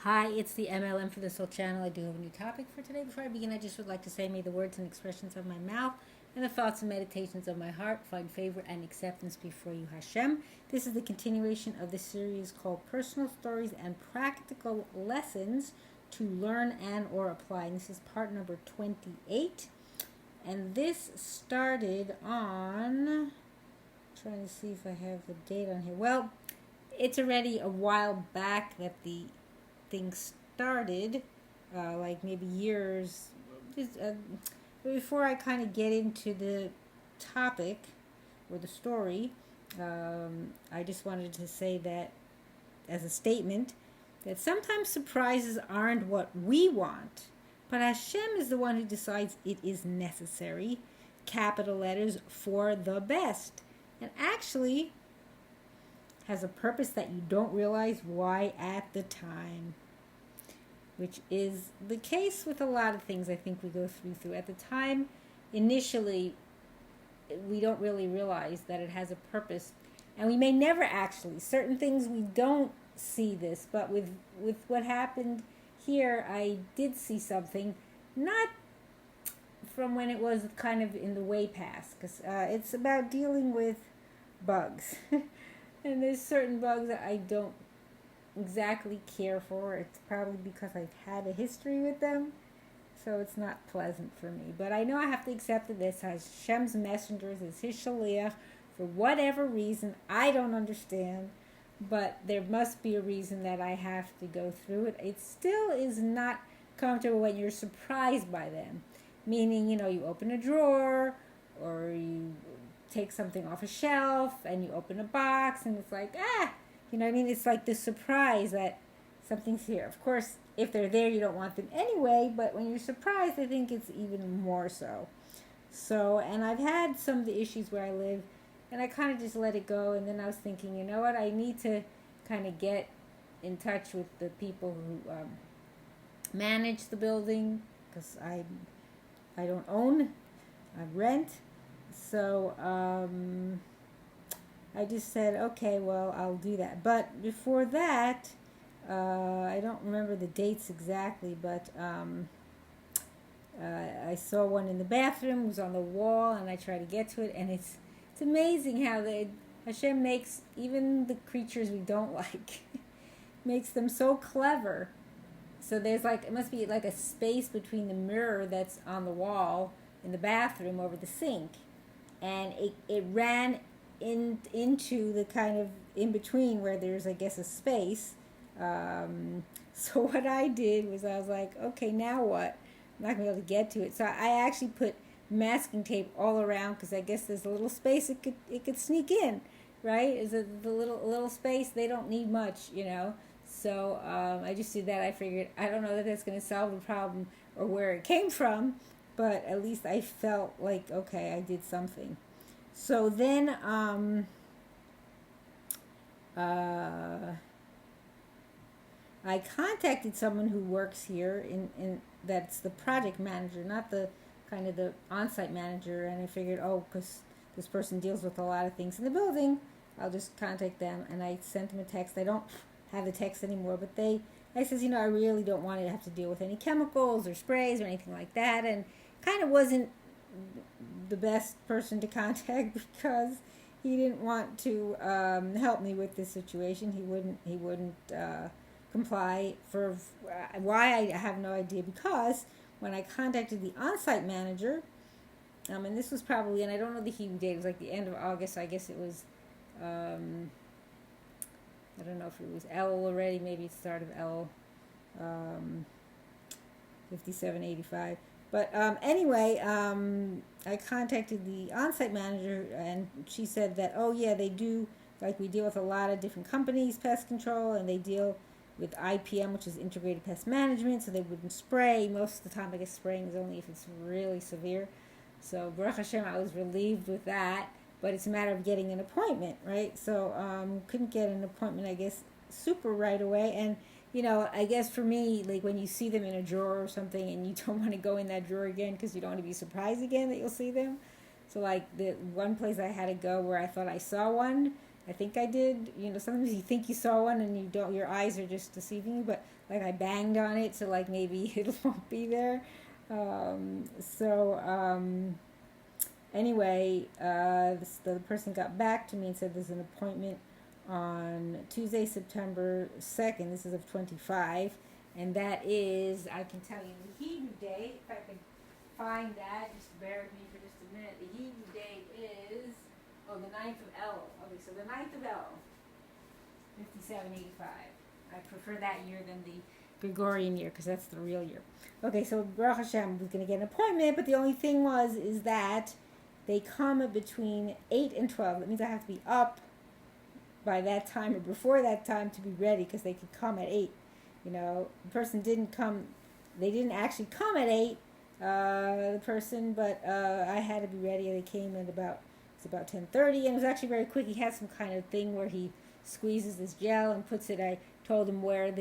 Hi, it's the MLM for the Soul channel. I do have a new topic for today. Before I begin, I just would like to say, may the words and expressions of my mouth and the thoughts and meditations of my heart find favor and acceptance before you, Hashem. This is the continuation of the series called Personal Stories and Practical Lessons to Learn and or Apply. And this is part number 28. And this started on, trying to see if I have the date on here. Well, it's already a while back that the thing started, like maybe years before I kind of get into the topic or the story. I just wanted to say that as a statement that sometimes surprises aren't what we want, but Hashem is the one who decides it is necessary, capital letters, for the best, and actually has a purpose that you don't realize why at the time, which is the case with a lot of things I think we go through. At the time, initially, we don't really realize that it has a purpose, and we may never actually. Certain things we don't see this, but with what happened here, I did see something, not from when it was kind of in the way past, because it's about dealing with bugs. And there's certain bugs that I don't exactly care for. It's probably because I've had a history with them, so it's not pleasant for me. But I know I have to accept that this Hashem's messengers is his shaliach for whatever reason. I don't understand, but there must be a reason that I have to go through it. It still is not comfortable when you're surprised by them. Meaning, you open a drawer or you take something off a shelf and you open a box and it's like, it's like the surprise that something's here. Of course, if they're there, you don't want them anyway, but when you're surprised, I think it's even more so. And I've had some of the issues where I live, and I kind of just let it go, and then I was thinking, you know what, I need to kind of get in touch with the people who manage the building, because I don't own, I rent. So I just said, okay, well, I'll do that. But before that, I don't remember the dates exactly, but I saw one in the bathroom. It was on the wall, and I tried to get to it. And it's amazing how Hashem makes even the creatures we don't like, makes them so clever. So there's it must be like a space between the mirror that's on the wall in the bathroom over the sink. And it ran into the kind of in between where there's, I guess, a space. So what I did was I was like, okay, now what? I'm not going to be able to get to it. So I actually put masking tape all around, because I guess there's a little space it could sneak in, right? Is it the little space? They don't need much, So I just did that. I figured, I don't know that that's going to solve the problem or where it came from, but at least I felt like, okay, I did something. So then I contacted someone who works here in that's the project manager, not the kind of the on-site manager, and I figured, because this person deals with a lot of things in the building, I'll just contact them. And I sent them a text. I don't have the text anymore, but I says, I really don't want to have to deal with any chemicals or sprays or anything like that, and kind of wasn't the best person to contact because he didn't want to help me with this situation. He wouldn't comply. For why, I have no idea, because when I contacted the on-site manager, and this was probably, and I don't know the Hebrew date, it was like the end of August, so I guess it was I don't know if it was L already, maybe it's the start of L 5785. But anyway, I contacted the on-site manager, and she said that, they do, we deal with a lot of different companies, pest control, and they deal with IPM, which is integrated pest management, so they wouldn't spray. Most of the time, I guess spraying is only if it's really severe. So Baruch Hashem, I was relieved with that, but it's a matter of getting an appointment, right? So couldn't get an appointment, I guess, super right away. And I guess for me, when you see them in a drawer or something and you don't want to go in that drawer again because you don't want to be surprised again that you'll see them. So the one place I had to go where I thought I saw one, I think I did. Sometimes you think you saw one and you don't. Your eyes are just deceiving you. But like I banged on it, so like maybe it won't be there. Anyway, the person got back to me and said there's an appointment on Tuesday, September 2nd. This is of 25. And that is, I can tell you the Hebrew date, if I could find that, just bear with me for just a minute. The Hebrew date is, the 9th of El. Okay, so the 9th of El, 5785. I prefer that year than the Gregorian year because that's the real year. Okay, so Baruch Hashem was going to get an appointment, but the only thing is that they come between 8 and 12. That means I have to be up by that time or before that time to be ready because they could come at 8. The person didn't come. They didn't actually come at 8, the person, but I had to be ready. They came at about 10:30, and it was actually very quick. He had some kind of thing where he squeezes this gel and puts it. I told him where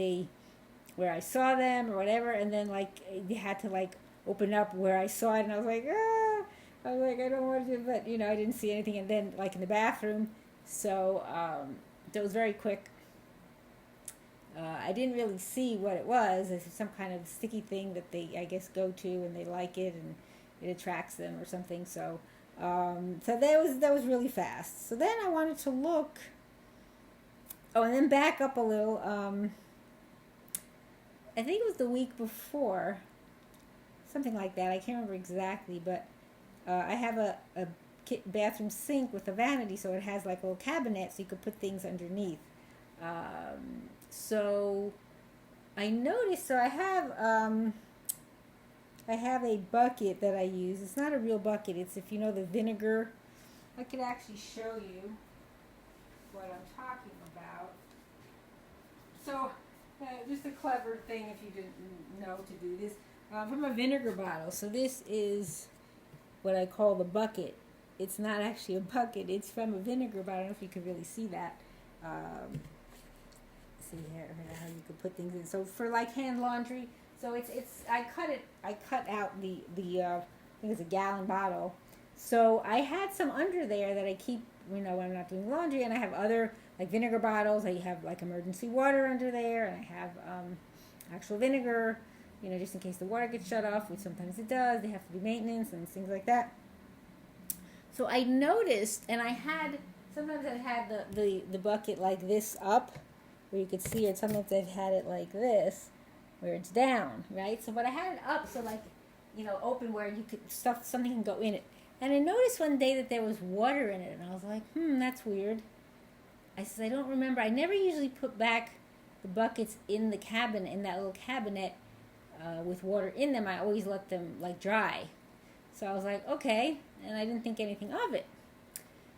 I saw them or whatever, and then they had to open up where I saw it, and I was like, I don't want to, but I didn't see anything, and then in the bathroom, so it was very quick. I didn't really see what it was. It's some kind of sticky thing that they, I guess, go to and they like it and it attracts them or something. So that was really fast. So then I wanted to look. Oh, and then back up a little. I think it was the week before, something like that. I can't remember exactly, but I have a bathroom sink with a vanity, so it has like a little cabinet, so you could put things underneath. So I noticed, so I have a bucket that I use. It's not a real bucket. It's, if you know the vinegar, I could actually show you what I'm talking about. So just a clever thing if you didn't know to do this. From a vinegar bottle. So this is what I call the bucket. It's not actually a bucket. It's from a vinegar bottle. I don't know if you can really see that. See here how you could put things in. So for hand laundry, so it's I cut out the I think it's a gallon bottle. So I had some under there that I keep when I'm not doing laundry, and I have other vinegar bottles. I have emergency water under there, and I have actual vinegar, just in case the water gets shut off, which sometimes it does. They have to do maintenance and things like that. So I noticed, and sometimes I had the bucket like this up, where you could see it. Sometimes I've had it like this, where it's down, right? So, but I had it up, so open where you could something can go in it. And I noticed one day that there was water in it, and I was like, that's weird. I said, I don't remember. I never usually put back the buckets in the cabinet, in that little cabinet, with water in them. I always let them dry. So I was like, okay, and I didn't think anything of it.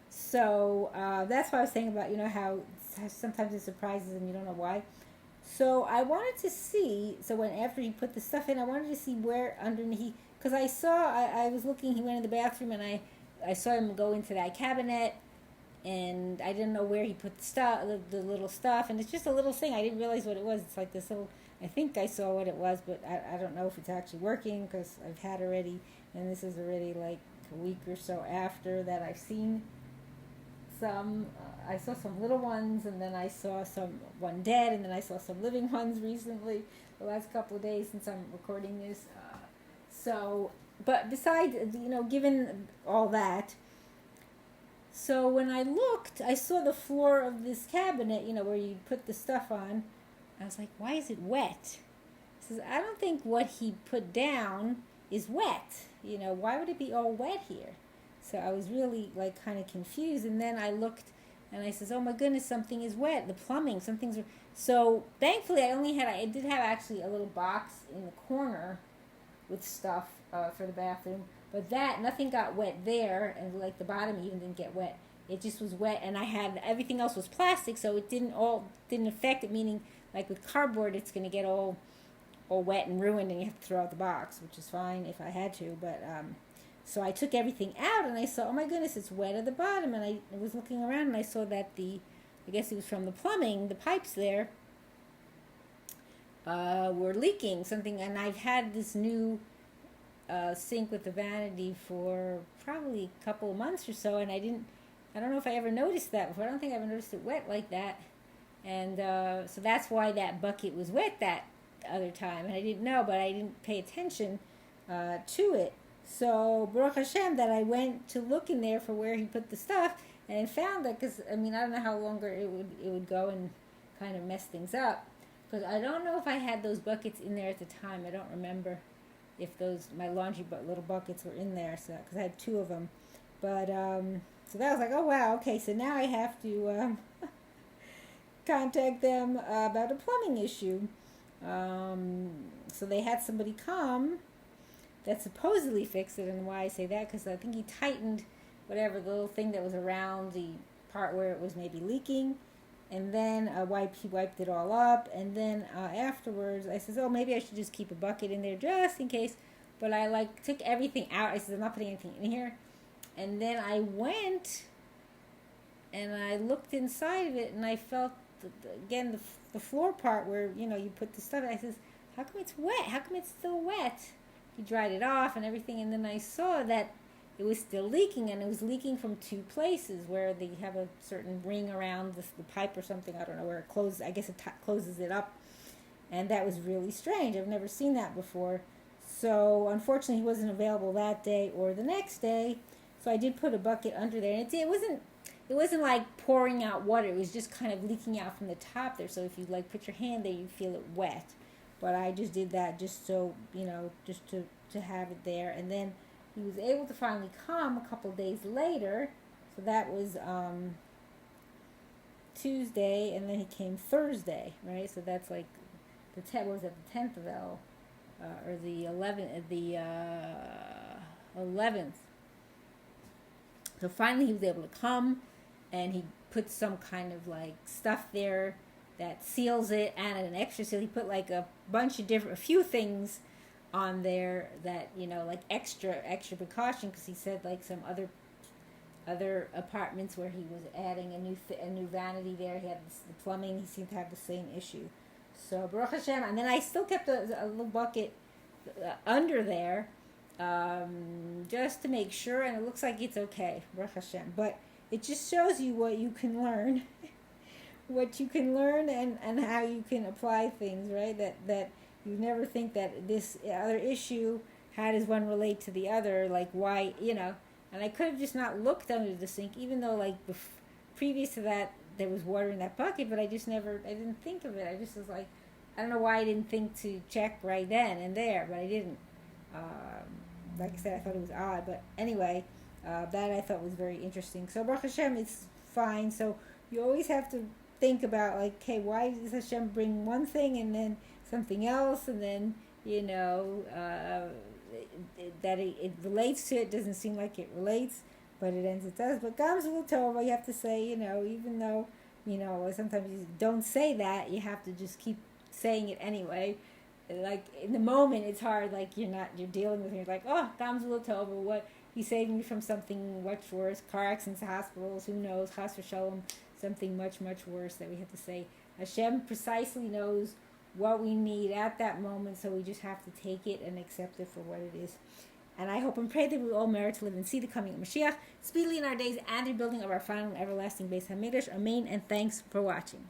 So that's why I was saying about how sometimes it surprises and you don't know why. So I wanted to see. So after he put the stuff in, I wanted to see where underneath, because I was looking. He went in the bathroom and I saw him go into that cabinet, and I didn't know where he put the stuff, the little stuff, and it's just a little thing. I didn't realize what it was. It's like this little. I think I saw what it was, but I don't know if it's actually working because I've had already, and this is already a week or so after that I've seen some. I saw some little ones, and then I saw one dead, and then I saw some living ones recently, the last couple of days since I'm recording this. But besides, given all that, so when I looked, I saw the floor of this cabinet, where you put the stuff on. I was like, why is it wet? He says, I don't think what he put down is wet. Why would it be all wet here? So I was really kind of confused, and then I looked, and I says, oh my goodness, something is wet. The plumbing, something's. So thankfully, I did have actually a little box in the corner with stuff for the bathroom, but nothing got wet there, and the bottom even didn't get wet. It just was wet, and I had everything else was plastic, so it didn't affect it. Meaning, with cardboard, it's going to get all wet and ruined, and you have to throw out the box, which is fine if I had to, but. So I took everything out, and I saw, oh my goodness, it's wet at the bottom. And I was looking around, and I saw that I guess it was from the plumbing, the pipes there were leaking something. And I've had this new sink with the vanity for probably a couple of months or so, and I didn't I don't know if I ever noticed that before. I don't think I ever noticed it wet like that. And so that's why that bucket was wet that other time. And I didn't know, but I didn't pay attention to it. So Baruch Hashem that I went to look in there for where he put the stuff and found that, because I mean I don't know how longer it would go and kind of mess things up, because I don't know if I had those buckets in there at the time. I don't remember if those my laundry little buckets were in there, so because I had 2 of them. But so that was like, oh wow, okay, so now I have to contact them about a plumbing issue. So they had somebody come that supposedly fixed it. And why I say that, because I think he tightened whatever the little thing that was around the part where it was maybe leaking, and then he wiped it all up. And then afterwards I says, oh, maybe I should just keep a bucket in there just in case. But I took everything out. I said, I'm not putting anything in here. And then I went and I looked inside of it, and I felt again the floor part where you put the stuff. I says, how come it's wet? How come it's still wet? He dried it off and everything, and then I saw that it was still leaking, and it was leaking from 2 places where they have a certain ring around the pipe or something. I don't know where it closes. I guess it closes it up, and that was really strange. I've never seen that before. So unfortunately, he wasn't available that day or the next day. So I did put a bucket under there, and it wasn't like pouring out water. It was just kind of leaking out from the top there. So if you put your hand there, you feel it wet. But I just did that just so, just to have it there. And then he was able to finally come a couple days later. So that was Tuesday, and then he came Thursday, right? So that's like the 10th of El, or the 11th. So finally he was able to come, and he put some kind of stuff there that seals it, and an extra seal. He put a bunch of a few things on there that extra precaution, because he said some other apartments where he was adding a new vanity there. He had the plumbing. He seemed to have the same issue. So Baruch Hashem, and then I still kept a little bucket under there just to make sure, and it looks like it's okay, Baruch Hashem. But it just shows you what you can learn. What you can learn and how you can apply things, right? That you never think that this other issue, how does one relate to the other? Why, and I could have just not looked under the sink, even though previous to that there was water in that bucket, but I didn't think of it. I just was I don't know why I didn't think to check right then and there, but I didn't. Like I said, I thought it was odd, but anyway, that I thought was very interesting. So Baruch Hashem, it's fine. So you always have to think about okay, why does Hashem bring one thing and then something else, and then that it relates to it. Doesn't seem like it relates, but it does. But GAM ZU LE'TOVA, you have to say, even though sometimes you don't say that, you have to just keep saying it anyway. In the moment, it's hard. You're dealing with it. You're like, oh, GAM ZU LE'TOVA, what? He saved me from something much worse, car accidents, hospitals, who knows, chas v'shalom, something much, much worse that we have to say. Hashem precisely knows what we need at that moment, so we just have to take it and accept it for what it is. And I hope and pray that we all merit to live and see the coming of Mashiach speedily in our days and the building of our final and everlasting Beis HaMikdash. Amen, and thanks for watching.